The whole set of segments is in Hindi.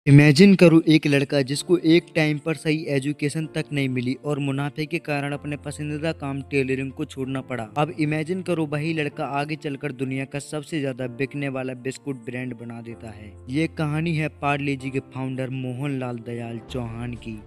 इमेजिन करो एक लड़का जिसको एक टाइम पर सही एजुकेशन तक नहीं मिली और मुनाफे के कारण अपने पसंदीदा काम टेलरिंग को छोड़ना पड़ा। अब इमेजिन करो वही लड़का आगे चलकर दुनिया का सबसे ज्यादा बिकने वाला बिस्कुट ब्रांड बना देता है। ये कहानी है पार्ले जी के फाउंडर मोहनलाल दयाल चौहान की।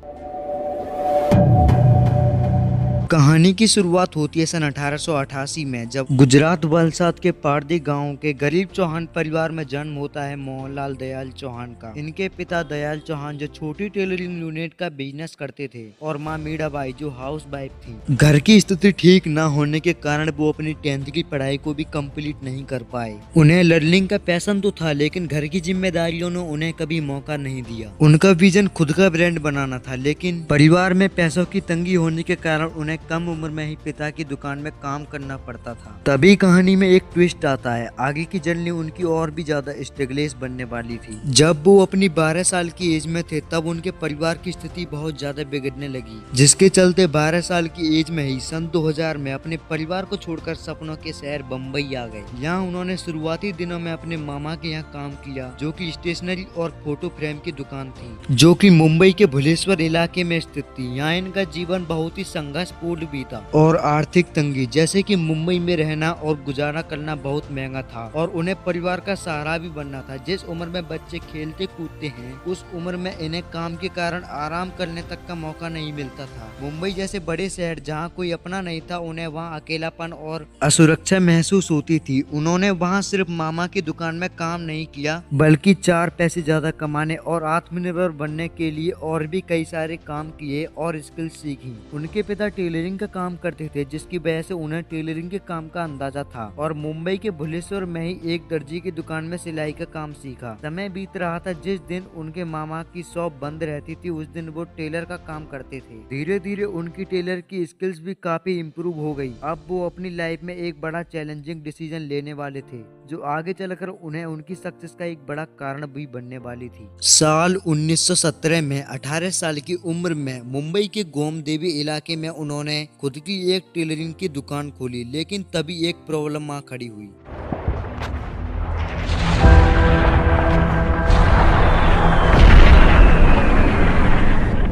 कहानी की शुरुआत होती है सन 1888 में, जब गुजरात वलसाड के पारदी गांव के गरीब चौहान परिवार में जन्म होता है मोहनलाल दयाल चौहान का। इनके पिता दयाल चौहान जो छोटी टेलरिंग यूनिट का बिजनेस करते थे और माँ मीराबाई जो हाउस वाइफ थी। घर की स्थिति ठीक न होने के कारण वो अपनी 10th की पढ़ाई को भी कंप्लीट नहीं कर पाए। उन्हें लर्निंग का पैशन तो था, लेकिन घर की जिम्मेदारियों ने उन्हें कभी मौका नहीं दिया। उनका विजन खुद का ब्रांड बनाना था, लेकिन परिवार में पैसों की तंगी होने के कारण उन्हें कम उम्र में ही पिता की दुकान में काम करना पड़ता था। तभी कहानी में एक ट्विस्ट आता है। आगे की जर्नी उनकी और भी ज्यादा स्ट्रगलेस बनने वाली थी। जब वो अपनी 12 साल की एज में थे तब उनके परिवार की स्थिति बहुत ज्यादा बिगड़ने लगी, जिसके चलते 12 साल की एज में ही सन 2000 में अपने परिवार को छोड़कर सपनों के शहर बम्बई आ गए। यहाँ उन्होंने शुरुआती दिनों में अपने मामा के यहाँ काम किया, जो कि स्टेशनरी और फोटो फ्रेम की दुकान थी, जो कि मुंबई के भुलेश्वर इलाके में स्थित थी। यहाँ इनका जीवन बहुत ही संघर्षपूर्ण भी था और आर्थिक तंगी, जैसे कि मुंबई में रहना और गुजारा करना बहुत महंगा था और उन्हें परिवार का सहारा भी बनना था। जिस उम्र में बच्चे खेलते कूदते हैं, उस उम्र में इन्हें काम के कारण आराम करने तक का मौका नहीं मिलता था। मुंबई जैसे बड़े शहर जहाँ कोई अपना नहीं था, उन्हें वहाँ अकेलापन और असुरक्षा महसूस होती थी। उन्होंने वहाँ सिर्फ मामा की दुकान में काम नहीं किया, बल्कि 4 पैसे ज्यादा कमाने और आत्मनिर्भर बनने के लिए और भी कई सारे काम किए और स्किल सीखी। उनके पिता टेलरिंग का काम करते थे, जिसकी वजह से उन्हें टेलरिंग के काम का अंदाजा था और मुंबई के भुलेश्वर में ही एक दर्जी की दुकान में सिलाई का काम सीखा। समय बीत रहा था। जिस दिन उनके मामा की शॉप बंद रहती थी, उस दिन वो टेलर का काम करते थे। धीरे धीरे उनकी टेलर की स्किल्स भी काफी इम्प्रूव हो गई। अब वो अपनी लाइफ में एक बड़ा चैलेंजिंग डिसीजन लेने वाले थे, जो आगे चलकर उन्हें उनकी सक्सेस का एक बड़ा कारण भी बनने वाली थी। साल 1917 में 18 साल की उम्र में मुंबई के गोम देवी इलाके में उन्होंने खुद की एक टेलरिंग की दुकान खोली, लेकिन तभी एक प्रॉब्लम वहाँ खड़ी हुई।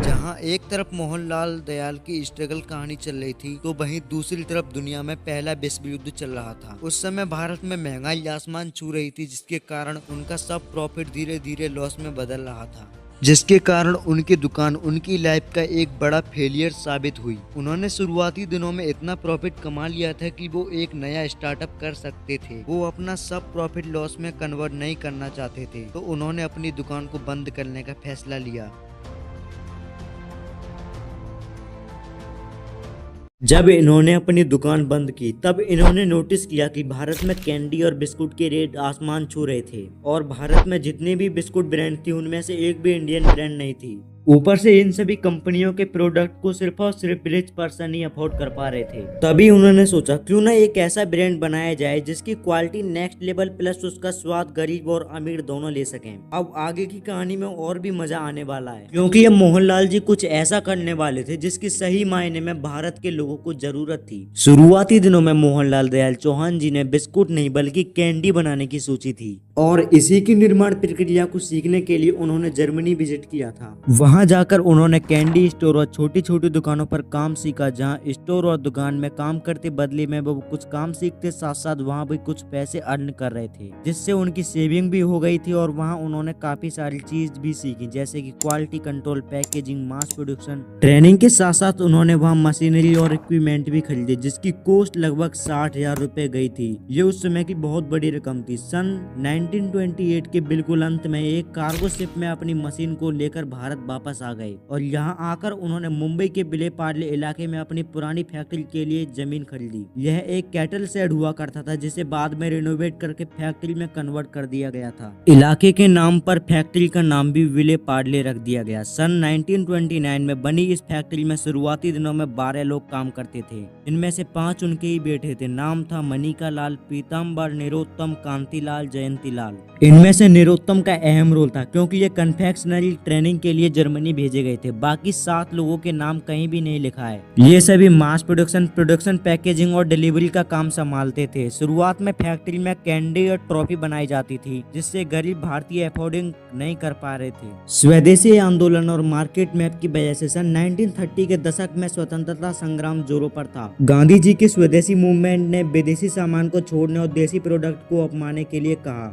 जहाँ एक तरफ मोहनलाल दयाल की स्ट्रगल कहानी चल रही थी, तो वहीं दूसरी तरफ दुनिया में पहला विश्व युद्ध चल रहा था। उस समय भारत में महंगाई आसमान छू रही थी, जिसके कारण उनका सब प्रॉफिट धीरे धीरे लॉस में बदल रहा था, जिसके कारण उनकी दुकान उनकी लाइफ का एक बड़ा फेलियर साबित हुई। उन्होंने शुरुआती दिनों में इतना प्रॉफिट कमा लिया था कि वो एक नया स्टार्टअप कर सकते थे। वो अपना सब प्रॉफिट लॉस में कन्वर्ट नहीं करना चाहते थे, तो उन्होंने अपनी दुकान को बंद करने का फैसला लिया। जब इन्होंने अपनी दुकान बंद की, तब इन्होंने नोटिस किया कि भारत में कैंडी और बिस्कुट के रेट आसमान छू रहे थे और भारत में जितने भी बिस्कुट ब्रांड थी, उनमें से एक भी इंडियन ब्रांड नहीं थी। ऊपर से इन सभी कंपनियों के प्रोडक्ट को सिर्फ और सिर्फ रिच पर्सन ही अफोर्ड कर पा रहे थे। तभी उन्होंने सोचा, क्यों ना एक ऐसा ब्रांड बनाया जाए जिसकी क्वालिटी नेक्स्ट लेवल प्लस उसका स्वाद गरीब और अमीर दोनों ले सकें। अब आगे की कहानी में और भी मजा आने वाला है, क्योंकि अब मोहनलाल जी कुछ ऐसा करने वाले थे जिसकी सही मायने में भारत के लोगों को जरूरत थी। शुरुआती दिनों में मोहनलाल दयाल चौहान जी ने बिस्कुट नहीं बल्कि कैंडी बनाने की सोची थी और इसी की निर्माण प्रक्रिया को सीखने के लिए उन्होंने जर्मनी विजिट किया था। वहां जाकर उन्होंने कैंडी स्टोर और छोटी छोटी दुकानों पर काम सीखा, जहां स्टोर और दुकान में काम करते बदले में वो कुछ काम सीखते साथ साथ वहां भी कुछ पैसे अर्न कर रहे थे, जिससे उनकी सेविंग भी हो गई थी। और वहां उन्होंने काफी सारी चीज भी सीखी, जैसे कि quality control, packaging, mass production. Training के साथ साथ उन्होंने वहाँ मशीनरी और इक्विपमेंट भी खरीदे, जिसकी कॉस्ट लगभग 60,000 रुपए गई थी। ये उस समय की बहुत बड़ी रकम थी। सन 1928 के बिल्कुल अंत में एक कार्गो शिप में अपनी मशीन को लेकर भारत वापस आ गए और यहाँ आकर उन्होंने मुंबई के विले पार्ले इलाके में अपनी पुरानी फैक्ट्री के लिए जमीन खरीदी। यह एक कैटल शेड हुआ करता था, जिसे बाद में रिनोवेट करके फैक्ट्री में कन्वर्ट कर दिया गया था। इलाके के नाम पर फैक्ट्री का नाम भी विले पार्ले रख दिया गया। सन 1929 में बनी इस फैक्ट्री में शुरुआती दिनों में 12 लोग काम करते थे। इनमें से 5 उनके ही बेटे थे। नाम था मनिका लाल, पीताम्बर, निरोत्तम, कांतिलाल, जयंती लाल। इनमें से निरोत्तम का अहम रोल था, क्योंकि ये कन्फेक्शनरी ट्रेनिंग के लिए जर्मनी मनी भेजे गए थे। बाकी 7 लोगों के नाम कहीं भी नहीं लिखा है। ये सभी मास प्रोडक्शन, पैकेजिंग और डिलीवरी का काम संभालते थे। शुरुआत में फैक्ट्री में कैंडी और ट्रॉफी बनाई जाती थी, जिससे गरीब भारतीय अफोर्डिंग नहीं कर पा रहे थे। स्वदेशी आंदोलन और मार्केट मैप की वजह से सन 1930 के दशक में स्वतंत्रता संग्राम जोरों पर था। गांधी जी की स्वदेशी मूवमेंट ने विदेशी सामान को छोड़ने और देसी प्रोडक्ट को अपनाने के लिए कहा।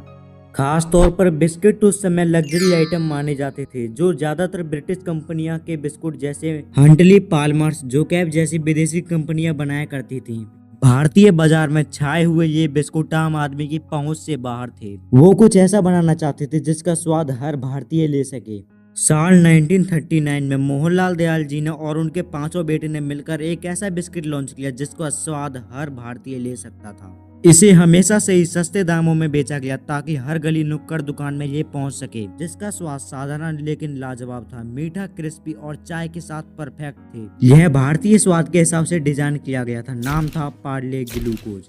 खास तौर पर बिस्किट उस समय लग्जरी आइटम माने जाते थे, जो ज्यादातर ब्रिटिश कंपनियां के बिस्कुट जैसे हंटली, पाल्मर्स, जोकैब जैसी विदेशी कंपनियां बनाया करती थीं। भारतीय बाजार में छाए हुए ये बिस्कुट आम आदमी की पहुंच से बाहर थे। वो कुछ ऐसा बनाना चाहते थे जिसका स्वाद हर भारतीय ले सके। साल 1939 में मोहनलाल दयाल जी ने और उनके 5 बेटे ने मिलकर एक ऐसा बिस्किट लॉन्च किया जिसका स्वाद हर भारतीय ले सकता था। इसे हमेशा से ही सस्ते दामों में बेचा गया ताकि हर गली नुक्कड़ दुकान में ये पहुंच सके, जिसका स्वाद साधारण लेकिन लाजवाब था। मीठा, क्रिस्पी और चाय के साथ परफेक्ट थे। यह भारतीय स्वाद के हिसाब से डिजाइन किया गया था। नाम था पार्ले ग्लूकोज।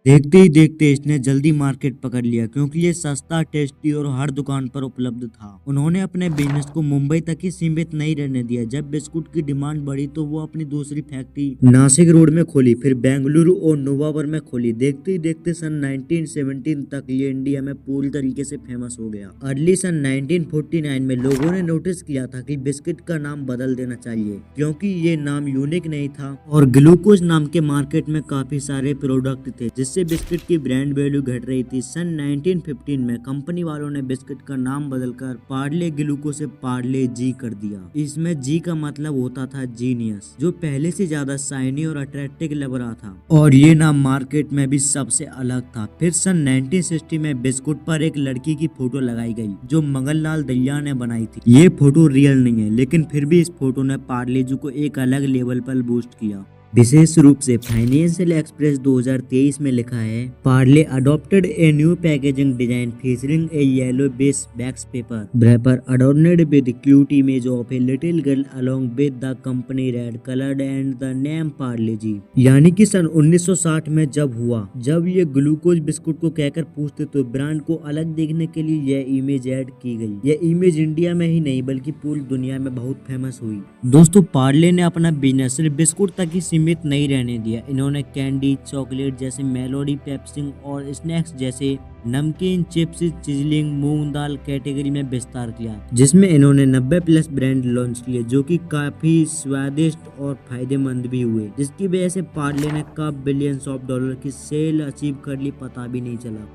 देखते ही देखते इसने जल्दी मार्केट पकड़ लिया, क्योंकि ये सस्ता, टेस्टी और हर दुकान पर उपलब्ध था। उन्होंने अपने बिजनेस को मुंबई तक ही सीमित नहीं रहने दिया। जब बिस्कुट की डिमांड बढ़ी तो वो अपनी दूसरी फैक्ट्री नासिक रोड में खोली, फिर बेंगलुरु और नोवावर में खोली। देखते ही देखते सन 1917 तक ये इंडिया में पूरी तरीके से फेमस हो गया। अर्ली सन 1949 में लोगों ने नोटिस किया था कि बिस्किट का नाम बदल देना चाहिए, क्योंकि ये नाम यूनिक नहीं था और ग्लूकोज नाम के मार्केट में काफी सारे प्रोडक्ट थे, जिससे बिस्किट की ब्रांड वैल्यू घट रही थी। सन 1915 में कंपनी वालों ने बिस्किट का नाम बदलकर पार्ले ग्लूकोज से पार्ले जी कर दिया। इसमें जी का मतलब होता था जीनियस, जो पहले से ज्यादा शाइनी और अट्रैक्टिव लग रहा था, और ये नाम मार्केट में भी सबसे अलग था। फिर सन 1960 में बिस्कुट पर एक लड़की की फोटो लगाई गई, जो मंगललाल दहिया ने बनाई थी। ये फोटो रियल नहीं है, लेकिन फिर भी इस फोटो ने पार्ले जी को एक अलग लेवल पर बूस्ट किया। विशेष रूप से फाइनेंशियल एक्सप्रेस 2023 में लिखा है, Parle adopted a new packaging design featuring a yellow base wax paper wrapper adorned with cute image of a little girl along with the company red colored and the name Parle G. यानी कि सन 1960 में जब ये ग्लूकोज बिस्कुट को कहकर पूछते तो ब्रांड को अलग देखने के लिए यह इमेज ऐड की गई। यह इमेज इंडिया में ही नहीं बल्कि पूरी दुनिया में बहुत फेमस हुई। दोस्तों, पार्ले ने अपना बिजनेस सिर्फ बिस्कुट तक ही सीमित नहीं रहने दिया। इन्होंने कैंडी, चॉकलेट जैसे मेलोडी, पेप्सिंग और स्नैक्स जैसे नमकीन, चिप्स, चिजलिंग, मूंग दाल कैटेगरी में विस्तार किया, जिसमें इन्होंने 90+ ब्रांड लॉन्च किए, जो कि काफी स्वादिष्ट और फायदेमंद भी हुए, जिसकी वजह से पार्ले ने कब बिलियंस ऑफ डॉलर की सेल अचीव कर ली पता भी नहीं चला।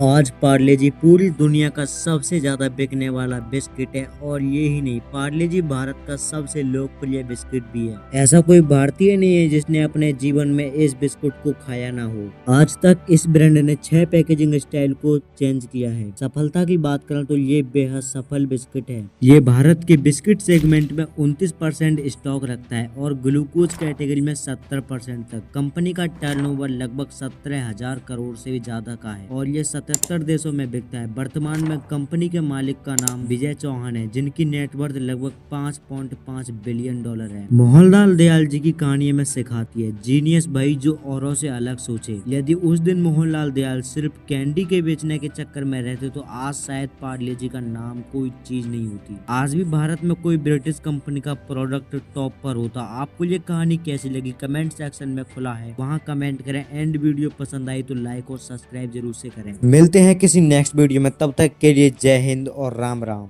आज पार्ले जी पूरी दुनिया का सबसे ज्यादा बिकने वाला बिस्किट है, और ये ही नहीं, पार्ले जी भारत का सबसे लोकप्रिय बिस्किट भी है। ऐसा कोई भारतीय नहीं है जिसने अपने जीवन में इस बिस्कुट को खाया ना हो। आज तक इस ब्रांड ने 6 पैकेजिंग स्टाइल को चेंज किया है। सफलता की बात करें तो ये बेहद सफल बिस्किट है। ये भारत के बिस्किट सेगमेंट में 29% स्टॉक रखता है और ग्लूकोज कैटेगरी में 70% तक। कंपनी का टर्नओवर लगभग 17,000 करोड़ से भी ज्यादा का है और ये 77 देशों में बिकता है। वर्तमान में कंपनी के मालिक का नाम विजय चौहान है, जिनकी नेटवर्थ लगभग 5.5 बिलियन डॉलर है। मोहनलाल दयाल जी की कहानी में सिखाती है, जीनियस भाई जो औरों से अलग सोचे। यदि उस दिन मोहनलाल दयाल सिर्फ कैंडी के बेचने के चक्कर में रहते तो आज शायद पार्ले जी का नाम कोई चीज नहीं होती। आज भी भारत में कोई ब्रिटिश कंपनी का प्रोडक्ट टॉप पर होता। आपको ये कहानी कैसी लगी कमेंट सेक्शन में खुला है, वहाँ कमेंट करें। एंड वीडियो पसंद आई तो लाइक और सब्सक्राइब जरूर से करें। मिलते हैं किसी नेक्स्ट वीडियो में, तब तक के लिए जय हिंद और राम राम।